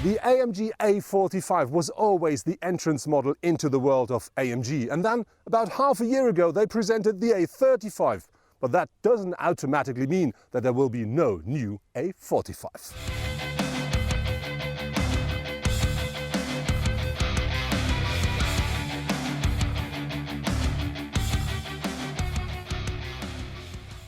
The AMG A45 was always the entrance model into the world of AMG, and then about half a year ago they presented the A35, but that doesn't automatically mean that there will be no new A45s.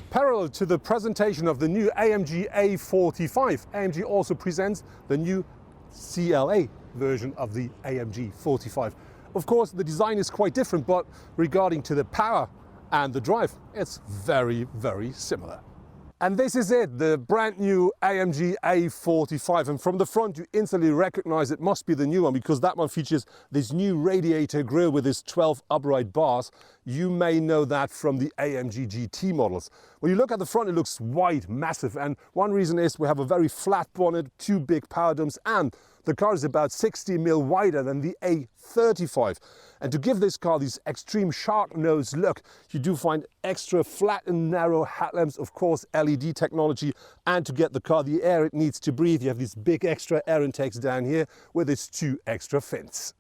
Parallel to the presentation of the new AMG A45, AMG also presents the new CLA version of the AMG 45. Of course, the design is quite different, but regarding to the power and the drive, it's very, very similar. And this is it, the brand new AMG A45. And from the front, you instantly recognize it must be the new one, because that one features this new radiator grille with its 12 upright bars. You may know that from the AMG GT models. When you look at the front, it looks wide, massive. And one reason is we have a very flat bonnet, two big power domes, and the car is about 60 mm wider than the A35. And to give this car this extreme shark nose look, you do find extra flat and narrow headlamps, of course LED technology, and to get the car the air it needs to breathe, you have these big extra air intakes down here with its two extra fins.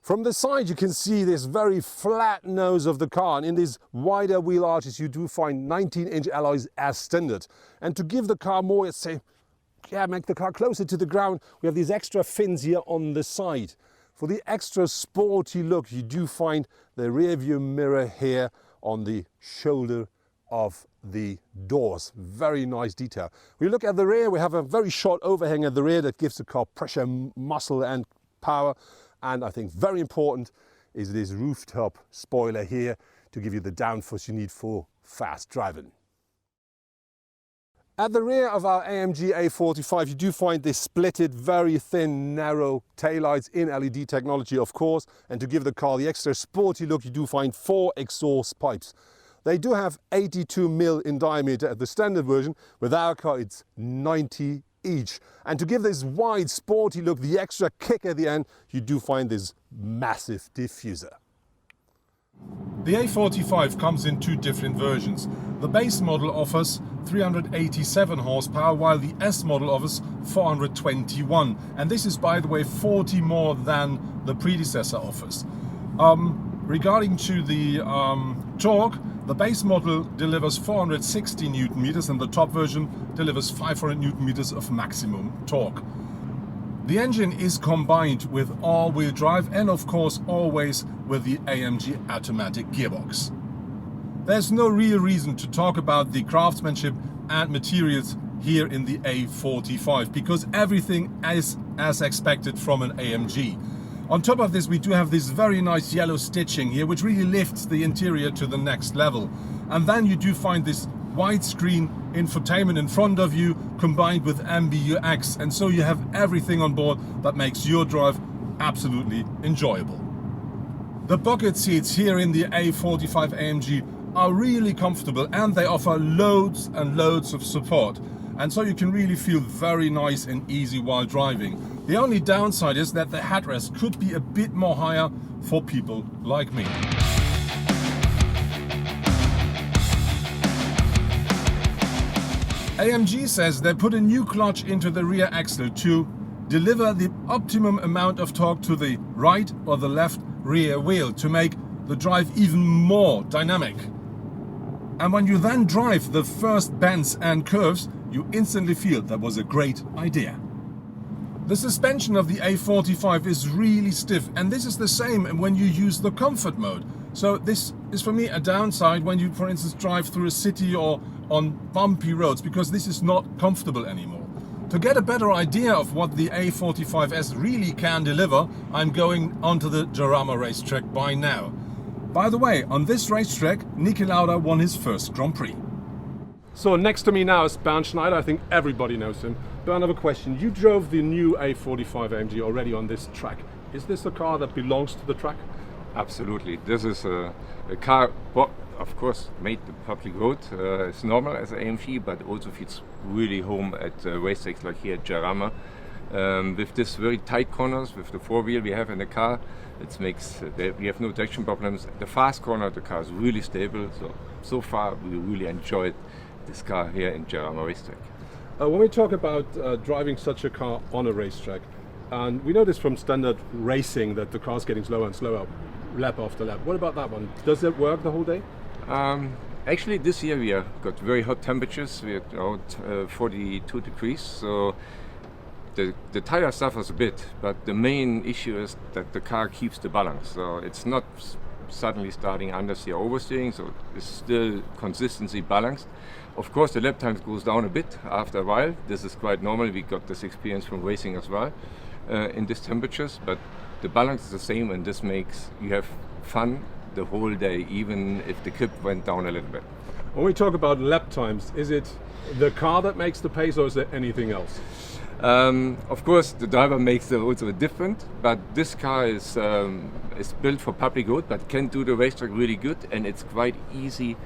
From the side you can see this very flat nose of the car, and in these wider wheel arches you do find 19-inch alloys as standard. And to give the car more, let's say, make the car closer to the ground, we have these extra fins here on the side. For the extra sporty look, you do find the rear view mirror here on the shoulder of the doors. Very nice detail. When you look at the rear, we have a very short overhang at the rear that gives the car pressure, muscle and power. And I think very important is this rooftop spoiler here to give you the downforce you need for fast driving. At the rear of our AMG A45, you do find this splitted, very thin, narrow taillights in LED technology, of course. And to give the car the extra sporty look, you do find 4 exhaust pipes. They do have 82 mm in diameter at the standard version. With our car, it's 90 each. And to give this wide, sporty look, the extra kick at the end, you do find this massive diffuser. The A45 comes in two different versions. The base model offers 387 horsepower, while the S model offers 421. And this is, by the way, 40 more than the predecessor offers. Regarding to the torque, the base model delivers 460 Newton meters and the top version delivers 500 Newton meters of maximum torque. The engine is combined with all-wheel drive and of course always with the AMG automatic gearbox. There's no real reason to talk about the craftsmanship and materials here in the A45 because everything is as expected from an AMG. On top of this, we do have this very nice yellow stitching here which really lifts the interior to the next level. And then you do find this widescreen infotainment in front of you combined with MBUX, and so you have everything on board that makes your drive absolutely enjoyable. The bucket seats here in the A45 AMG are really comfortable and they offer loads and loads of support, and so you can really feel very nice and easy while driving. The only downside is that the headrest could be a bit more higher for people like me. AMG says they put a new clutch into the rear axle to deliver the optimum amount of torque to the right or the left rear wheel to make the drive even more dynamic. And when you then drive the first bends and curves, you instantly feel that was a great idea. The suspension of the A45 is really stiff, and this is the same when you use the comfort mode. So this is for me a downside when you, for instance, drive through a city or on bumpy roads, because this is not comfortable anymore. To get a better idea of what the A45 S really can deliver, I'm going onto the Jarama racetrack by now. By the way, on this racetrack, Niki Lauda won his first Grand Prix. So next to me now is Bernd Schneider. I think everybody knows him. Bernd, I have a question. You drove the new A45 AMG already on this track. Is this a car that belongs to the track? Absolutely. This is a car, well, of course, made the public road. It's normal as an AMG, but also fits really home at racetracks like here at Jarama. With this very tight corners, with the four-wheel we have in the car, it makes we have no traction problems. The fast corner, the car is really stable. So far, we really enjoyed this car here in Jarama racetrack. When we talk about driving such a car on a racetrack, And we noticed from standard racing that the car's getting slower and slower, lap after lap. What about that one? Does it work the whole day? Actually, this year we have got very hot temperatures. We're around 42 degrees, so the tire suffers a bit. But the main issue is that the car keeps the balance. So it's not suddenly starting understeer oversteering, so it's still consistency balanced. Of course, the lap time goes down a bit after a while. This is quite normal. We got this experience from racing as well in these temperatures, but the balance is the same, and this makes you have fun the whole day, even if the grip went down a little bit. When we talk about lap times, is it the car that makes the pace, or is there anything else? Of course, the driver makes the roads a bit different, but this car is built for public road, but can do the racetrack really good, and it's quite easy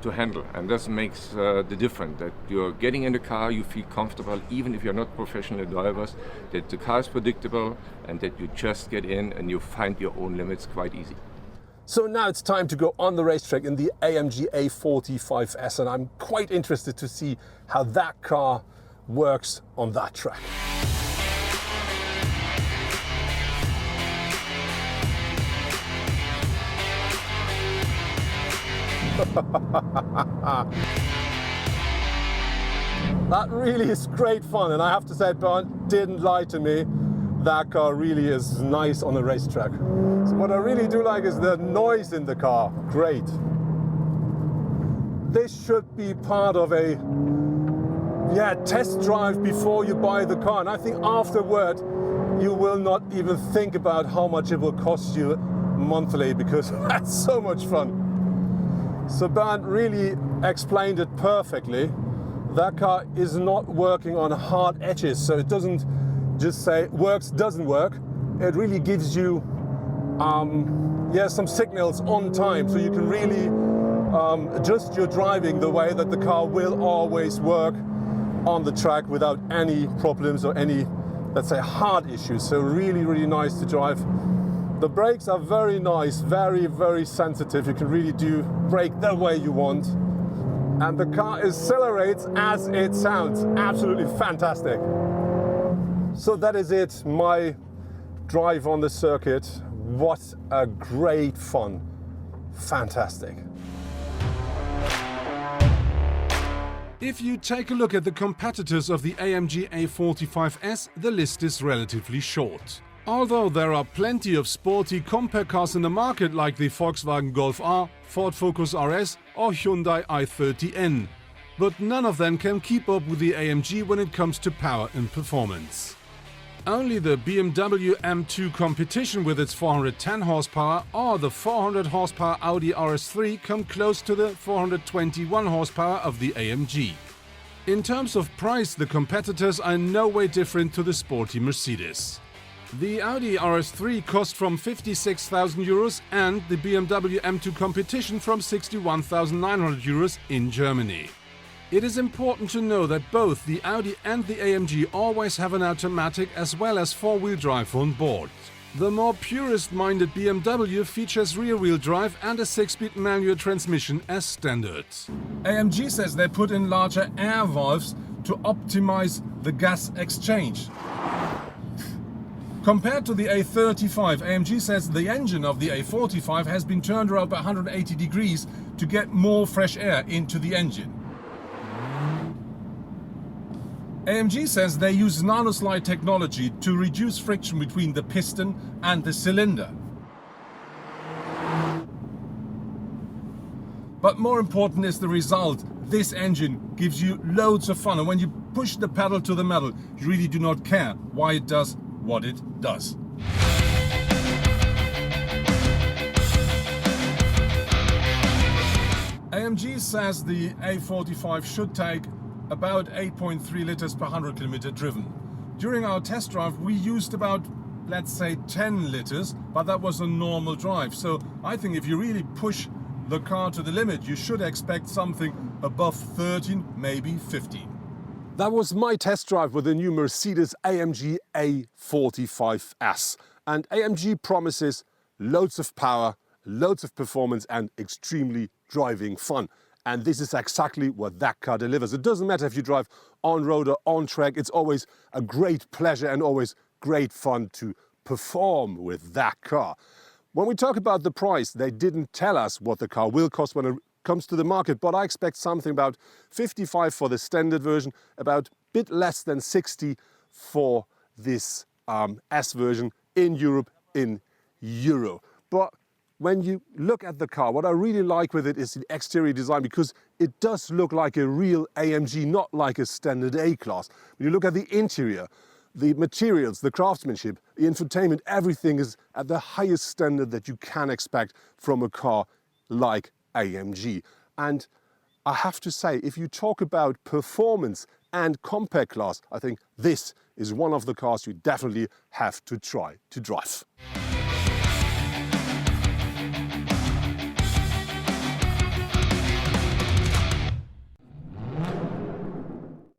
to handle. And this makes the difference, that you're getting in the car, you feel comfortable, even if you're not professional drivers, that the car is predictable, and that you just get in and you find your own limits quite easy. So now it's time to go on the racetrack in the AMG A45 S, and I'm quite interested to see how that car works on that track. That really is great fun, and I have to say, Bernd didn't lie to me. That car really is nice on the racetrack. So what I really do like is the noise in the car. Great. This should be part of a test drive before you buy the car, and I think afterward you will not even think about how much it will cost you monthly, because that's so much fun. So Bernd really explained it perfectly. That car is not working on hard edges, so it doesn't just say works, doesn't work. It really gives you some signals on time, so you can really adjust your driving the way that the car will always work on the track without any problems or any, let's say, hard issues. So really, really nice to drive. The brakes are very nice, very, very sensitive. You can really brake the way you want. And the car accelerates as it sounds. Absolutely fantastic. So that is it, my drive on the circuit. What a great fun. Fantastic. If you take a look at the competitors of the AMG A45 S, the list is relatively short. Although there are plenty of sporty compact cars in the market like the Volkswagen Golf R, Ford Focus RS or Hyundai i30N. But none of them can keep up with the AMG when it comes to power and performance. Only the BMW M2 Competition with its 410 horsepower or the 400 horsepower Audi RS3 come close to the 421 horsepower of the AMG. In terms of price, the competitors are in no way different to the sporty Mercedes. The Audi RS3 cost from 56,000 euros and the BMW M2 Competition from 61,900 euros in Germany. It is important to know that both the Audi and the AMG always have an automatic as well as four-wheel drive on board. The more purist-minded BMW features rear-wheel drive and a 6-speed manual transmission as standard. AMG says they put in larger air valves to optimize the gas exchange. Compared to the A35, AMG says the engine of the A45 has been turned around by 180 degrees to get more fresh air into the engine. AMG says they use nanoslide technology to reduce friction between the piston and the cylinder. But more important is the result. This engine gives you loads of fun, and when you push the pedal to the metal, you really do not care why it does what it does. AMG says the A45 should take about 8.3 liters per 100 kilometer driven. During our test drive we used about, let's say, 10 liters, but that was a normal drive. So I think if you really push the car to the limit, you should expect something above 13, maybe 15. That was my test drive with the new Mercedes-AMG A45 S. And AMG promises loads of power, loads of performance and extremely driving fun. And this is exactly what that car delivers. It doesn't matter if you drive on road or on track, it's always a great pleasure and always great fun to perform with that car. When we talk about the price, they didn't tell us what the car will cost when it comes to the market, but I expect something about 55 for the standard version, about a bit less than 60 for this S version in Europe in euro. But when you look at the car, what I really like with it is the exterior design, because it does look like a real AMG, not like a standard A-class. When you look at the interior, the materials, the craftsmanship, the infotainment, everything is at the highest standard that you can expect from a car like AMG. And I have to say, if you talk about performance and compact class, I think this is one of the cars you definitely have to try to drive.